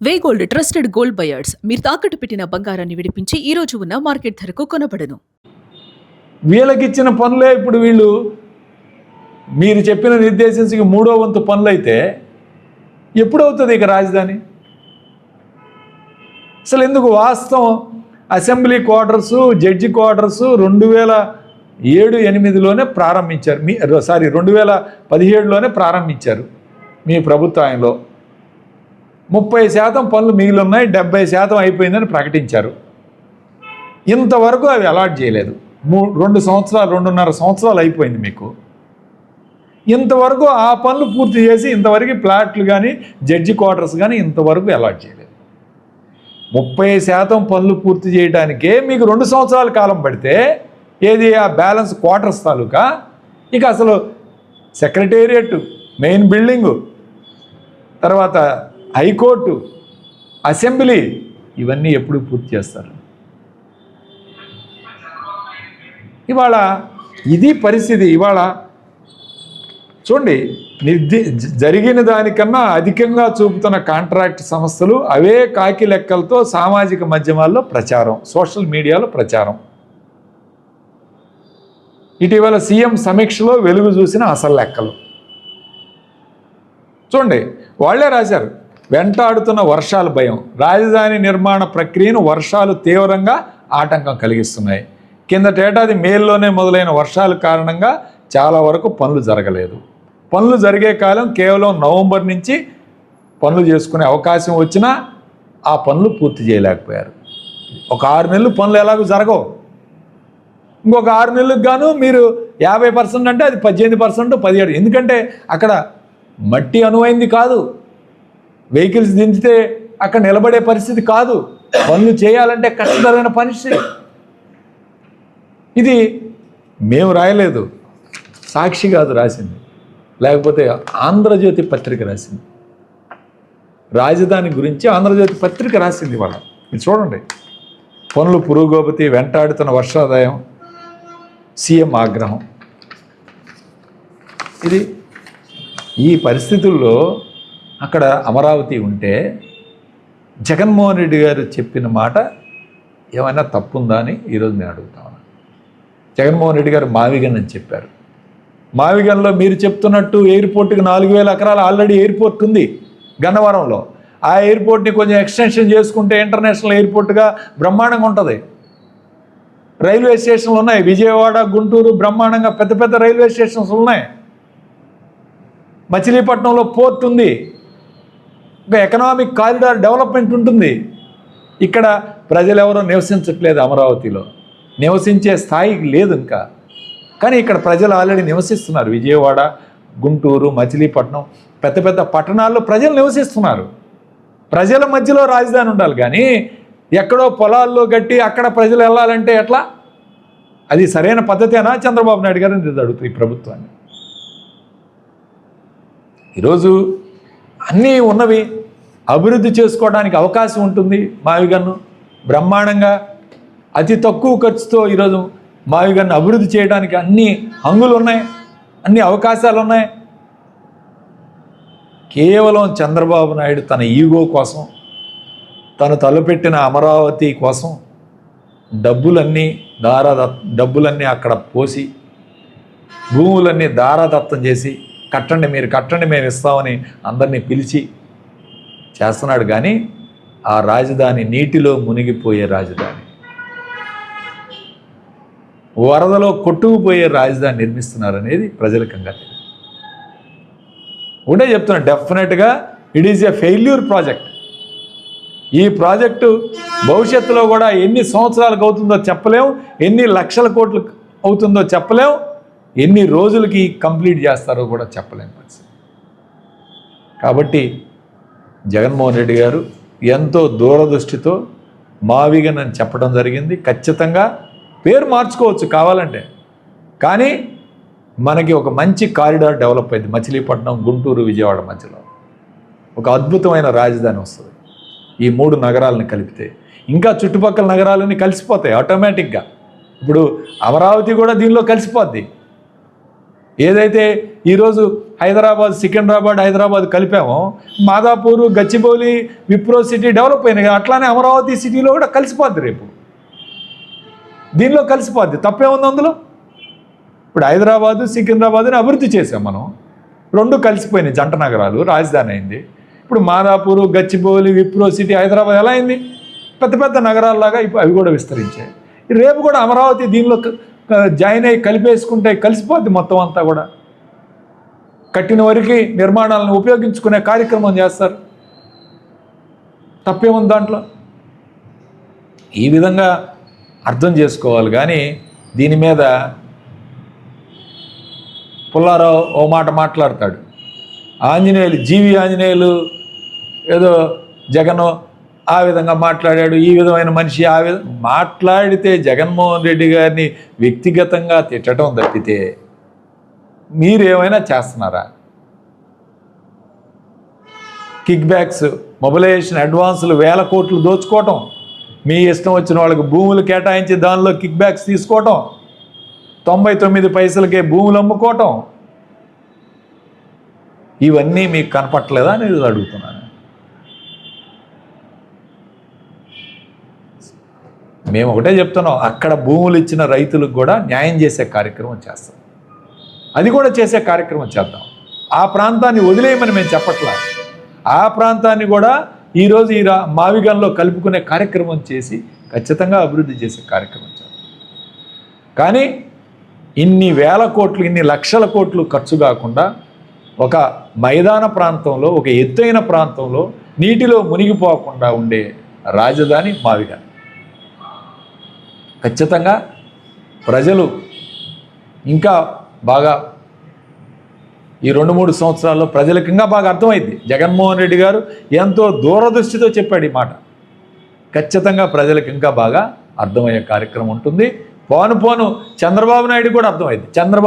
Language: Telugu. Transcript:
వే గోల్డ్ ట్రస్టెడ్ గోల్డ్ బయర్స్ మీరు తాకట్టు పెట్టిన బంగారాన్ని విడిపించి ఈ రోజు ఉన్న మార్కెట్ ధరకు కొనబడను. వీళ్ళకిచ్చిన పనులే ఇప్పుడు వీళ్ళు మీరు చెప్పిన నిర్దేశించి మూడో వంతు పనులు అయితే ఎప్పుడవుతుంది ఇక రాజధాని? అసలు ఎందుకు వాస్తవం అసెంబ్లీ క్వార్టర్సు జడ్జి క్వార్టర్సు 2007-8లోనే ప్రారంభించారు. 2017లోనే ప్రారంభించారు మీ ప్రభుత్వంలో. 30% పనులు మిగిలి ఉన్నాయి, 70% అయిపోయిందని ప్రకటించారు. ఇంతవరకు అవి అలాట్ చేయలేదు. 2.5 సంవత్సరాలు అయిపోయింది మీకు. ఇంతవరకు ఆ పనులు పూర్తి చేసి ఇంతవరకు ప్లాట్లు కానీ జడ్జి క్వార్టర్స్ కానీ ఇంతవరకు అలాట్ చేయలేదు. 30% పనులు పూర్తి చేయడానికే మీకు 2 సంవత్సరాల కాలం పడితే ఏది ఆ బ్యాలెన్స్ క్వార్టర్స్ తాలూకా, ఇక అసలు సెక్రటేరియట్, మెయిన్ బిల్డింగు, తర్వాత హైకోర్టు, అసెంబ్లీ, ఇవన్నీ ఎప్పుడు పూర్తి చేస్తారు? ఇవాళ ఇది పరిస్థితి. ఇవాళ చూడండి, జరిగిన దానికన్నా అధికంగా చూపుతున్న కాంట్రాక్ట్ సంస్థలు అవే కాకి లెక్కలతో సామాజిక మాధ్యమాల్లో ప్రచారం, సోషల్ మీడియాలో ప్రచారం. ఇటీవల సీఎం సమీక్షలో వెలుగు చూసిన అసలు లెక్కలు చూడండి. వాళ్లే రాశారు, వెంటాడుతున్న వర్షాల భయం, రాజధాని నిర్మాణ ప్రక్రియను వర్షాలు తీవ్రంగా ఆటంకం కలిగిస్తున్నాయి. కిందటేడాది మేల్లోనే మొదలైన వర్షాల కారణంగా చాలా వరకు పనులు జరగలేదు. పనులు జరిగే కాలం కేవలం నవంబర్ నుంచి పనులు చేసుకునే అవకాశం వచ్చినా ఆ పనులు పూర్తి చేయలేకపోయారు. ఒక 6 నెలలు పనులు ఎలాగో జరగవు. ఇంకొక 6 నెలలకు గాను మీరు 50% అంటే అది 18%, 17%. ఎందుకంటే అక్కడ మట్టి అనువైంది కాదు, వెహికల్స్ దించితే అక్కడ నిలబడే పరిస్థితి కాదు, పనులు చేయాలంటే కష్టతరమైన పరిస్థితి. ఇది మేము రాయలేదు, సాక్షి కాదు రాసింది, లేకపోతే ఆంధ్రజ్యోతి పత్రిక రాసింది. రాజధాని గురించి ఆంధ్రజ్యోతి పత్రిక రాసింది. వాళ్ళ ఇది చూడండి, పనులు పురోగతి, వెంటాడుతున్న వర్షాదాయం, సీఎం ఆగ్రహం. ఇది ఈ పరిస్థితుల్లో అక్కడ అమరావతి ఉంటే జగన్మోహన్ రెడ్డి గారు చెప్పిన మాట ఏమైనా తప్పుందా అని ఈరోజు నేను అడుగుతాను. జగన్మోహన్ రెడ్డి గారు మావిగన్ అని చెప్పారు. మావిగన్లో మీరు చెప్తున్నట్టు ఎయిర్పోర్ట్కి 4000 ఎకరాలు ఆల్రెడీ ఎయిర్పోర్ట్ ఉంది గన్నవరంలో. ఆ ఎయిర్పోర్ట్ని కొంచెం ఎక్స్టెన్షన్ చేసుకుంటే ఇంటర్నేషనల్ ఎయిర్పోర్ట్గా బ్రహ్మాండంగా ఉంటుంది. రైల్వే స్టేషన్లు ఉన్నాయి, విజయవాడ, గుంటూరు బ్రహ్మాండంగా పెద్ద పెద్ద రైల్వే స్టేషన్స్ ఉన్నాయి. మచిలీపట్నంలో పోర్ట్ ఉంది, ఇంకా ఎకనామిక్ కారిడార్ డెవలప్మెంట్ ఉంటుంది. ఇక్కడ ప్రజలు ఎవరో నివసించట్లేదు, అమరావతిలో నివసించే స్థాయికి లేదు ఇంకా. కానీ ఇక్కడ ప్రజలు ఆల్రెడీ నివసిస్తున్నారు. విజయవాడ, గుంటూరు, మచిలీపట్నం పెద్ద పెద్ద పట్టణాల్లో ప్రజలు నివసిస్తున్నారు. ప్రజల మధ్యలో రాజధాని ఉండాలి, కానీ ఎక్కడో పొలాల్లో గట్టి అక్కడ ప్రజలు వెళ్ళాలంటే ఎట్లా? అది సరైన పద్ధతేనా? చంద్రబాబు నాయుడు గారు ఇది అడుగుతుంది ఈ ప్రభుత్వాన్ని. ఈరోజు అన్నీ ఉన్నవి అభివృద్ధి చేసుకోవడానికి అవకాశం ఉంటుంది. మావిగన్ను బ్రహ్మాండంగా అతి తక్కువ ఖర్చుతో ఈరోజు మావిగన్ను అభివృద్ధి చేయడానికి అన్ని హంగులు ఉన్నాయి, అన్ని అవకాశాలు ఉన్నాయి. కేవలం చంద్రబాబు నాయుడు తన ఈగో కోసం, తను తలపెట్టిన అమరావతి కోసం డబ్బులన్నీ అక్కడ పోసి, భూములన్నీ దారాదత్తం చేసి, కట్టండి మీరు కట్టండి మేము ఇస్తామని అందరినీ పిలిచి చేస్తున్నాడు. కానీ ఆ రాజధాని నీటిలో మునిగిపోయే రాజధాని, వరదలో కొట్టుకుపోయే రాజధాని నిర్మిస్తున్నారు అనేది ప్రజలకు తెలియదు. ఒకటే చెప్తున్నా, డెఫినెట్గా it is a failure project. ఈ ప్రాజెక్టు భవిష్యత్తులో కూడా ఎన్ని సంవత్సరాలకు అవుతుందో చెప్పలేం, ఎన్ని లక్షల కోట్లు అవుతుందో చెప్పలేం, ఎన్ని రోజులకి కంప్లీట్ చేస్తారో కూడా చెప్పలేం పరిస్థితి. కాబట్టి జగన్మోహన్ రెడ్డి గారు ఎంతో దూరదృష్టితో మావిగన్ అని చెప్పడం జరిగింది. ఖచ్చితంగా పేరు మార్చుకోవచ్చు కావాలంటే, కానీ మనకి ఒక మంచి కారిడార్ డెవలప్ అయింది. మచిలీపట్నం, గుంటూరు, విజయవాడ మధ్యలో ఒక అద్భుతమైన రాజధాని వస్తుంది. ఈ 3 నగరాలను కలిపితే ఇంకా చుట్టుపక్కల నగరాలన్నీ కలిసిపోతాయి ఆటోమేటిక్గా. ఇప్పుడు అమరావతి కూడా దీనిలో కలిసిపోద్ది. ఏదైతే ఈరోజు హైదరాబాద్ సికింద్రాబాద్ హైదరాబాద్ కలిపామో మాదాపూర్ గచ్చిబౌలి విప్రో సిటీ డెవలప్ అయినాయి, అట్లానే అమరావతి సిటీలో కూడా కలిసిపోద్ది. రేపు దీనిలో కలిసిపోద్ది, తప్పేముంది అందులో? ఇప్పుడు హైదరాబాదు సికింద్రాబాద్ని అభివృద్ధి చేసాం మనం, రెండు కలిసిపోయినాయి, జంట నగరాలు, రాజధాని అయింది. ఇప్పుడు మాదాపూర్ గచ్చిబౌలి విప్రో సిటీ హైదరాబాద్ ఎలా అయింది? పెద్ద పెద్ద నగరాల్లాగా ఇప్పుడు అవి కూడా విస్తరించాయి. రేపు కూడా అమరావతి దీనిలో జాయిన్ అయ్యి కలిపేసుకుంటే కలిసిపోద్ది మొత్తం అంతా కూడా. కట్టిన వరకు నిర్మాణాలను ఉపయోగించుకునే కార్యక్రమం చేస్తారు, తప్పేముంది దాంట్లో? ఈ విధంగా అర్థం చేసుకోవాలి. కానీ దీని మీద పుల్లారావు ఓ మాట మాట్లాడతాడు, ఆంజనేయులు జీవి ఆంజనేయులు ఏదో జగన్ ఆ విధంగా మాట్లాడాడు, ఈ విధమైన మనిషి ఆ మాట్లాడితే జగన్మోహన్ రెడ్డి గారిని వ్యక్తిగతంగా తిట్టడం తప్పితే మీరేమైనా చేస్తున్నారా? కిక్ బ్యాక్స్, మొబిలైజేషన్ అడ్వాన్సులు 1000 కోట్లు దోచుకోవటం, మీ ఇష్టం వచ్చిన వాళ్ళకి భూములు కేటాయించి దానిలో కిక్ బ్యాక్స్ తీసుకోవటం, 99 పైసలకే భూములు అమ్ముకోవటం, ఇవన్నీ మీకు కనపట్లేదా అనేది అడుగుతున్నాను. మేము ఒకటే చెప్తున్నాం, అక్కడ భూములు ఇచ్చిన రైతులకు కూడా న్యాయం చేసే కార్యక్రమం చేస్తాం, అది కూడా చేసే కార్యక్రమం చేద్దాం. ఆ ప్రాంతాన్ని వదిలేయమని మేము చెప్పట్లా, ఆ ప్రాంతాన్ని కూడా ఈరోజు ఈ మావిగంలో కలుపుకునే కార్యక్రమం చేసి ఖచ్చితంగా అభివృద్ధి చేసే కార్యక్రమం చేద్దాం. కానీ ఇన్ని 1000 కోట్లు ఇన్ని లక్షల కోట్లు ఖర్చు కాకుండా ఒక మైదాన ప్రాంతంలో ఒక ఎత్తైన ప్రాంతంలో నీటిలో మునిగిపోకుండా ఉండే రాజధాని మావిగన్. ఖచ్చితంగా ప్రజలు ఇంకా బాగా ఈ 2-3 సంవత్సరాల్లో ప్రజలకు ఇంకా బాగా అర్థమైంది. జగన్మోహన్ రెడ్డి గారు ఎంతో దూరదృష్టితో చెప్పాడు ఈ మాట. ఖచ్చితంగా ప్రజలకు ఇంకా బాగా అర్థమయ్యే కార్యక్రమం ఉంటుంది. పోను చంద్రబాబు నాయుడు కూడా అర్థమైంది. చంద్రబాబు